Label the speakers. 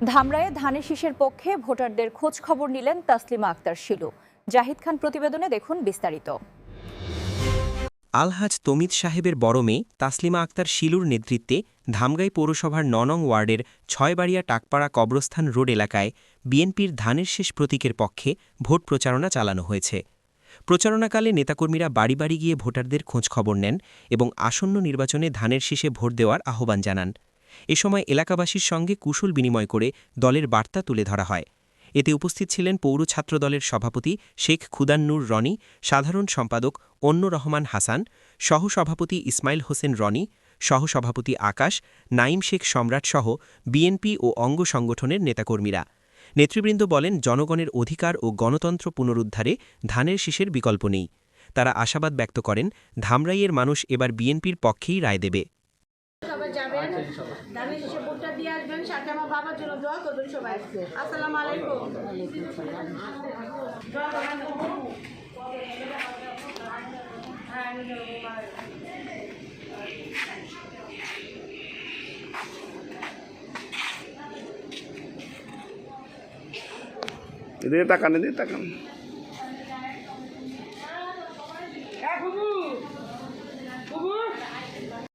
Speaker 1: ধামরায়ে ধানের শীষের পক্ষে ভোটারদের খোঁজ খবর নিলেন তাসলিমা আক্তার শিলু। জাহিদ খান প্রতিবেদনে দেখুন বিস্তারিত।
Speaker 2: আলহাজ তমিদ সাহেবের বড় মেয়ে তাসলিমা আক্তার শিলুর নেতৃত্বে ধামগাই পৌরসভার ৯ নং ওয়ার্ডের ছয়বাড়িয়া টাকপাড়া কবরস্থান রোড এলাকায় বিএনপির ধানের শেষ প্রতীকের পক্ষে ভোট প্রচারণা চালানো হয়েছে। প্রচারণাকালে নেতাকর্মীরা বাড়ি বাড়ি গিয়ে ভোটারদের খোঁজখবর নেন এবং আসন্ন নির্বাচনে ধানের শীষে ভোট দেওয়ার আহ্বান জানান। এ সময় এলাকাবাসীর সঙ্গে কুশল বিনিময় করে দলের বার্তা তুলে ধরা হয়। এতে উপস্থিত ছিলেন পৌর ছাত্র দলের সভাপতি শেখ খুদান্নুর রনি, সাধারণ সম্পাদক অন্য রহমান হাসান, সহসভাপতি ইসমাইল হোসেন রনি, সহসভাপতি আকাশ, নাইম শেখ সম্রাটসহ বিএনপি ও অঙ্গ সংগঠনের নেতাকর্মীরা। নেতৃবৃন্দ বলেন, জনগণের অধিকার ও গণতন্ত্র পুনরুদ্ধারে ধানের শীষের বিকল্প নেই। তারা আশাবাদ ব্যক্ত করেন, ধামরাইয়ের মানুষ এবার বিএনপির পক্ষেই রায় দেবে।
Speaker 3: সবাই যাবেন, ধানের শীষে ভোটটা দিয়ে আসবেন, সাথে আমার বাবার জন্য দোয়া করবেন সবাই। আসসালামু আলাইকুম।
Speaker 4: টাকা নেই, টাকা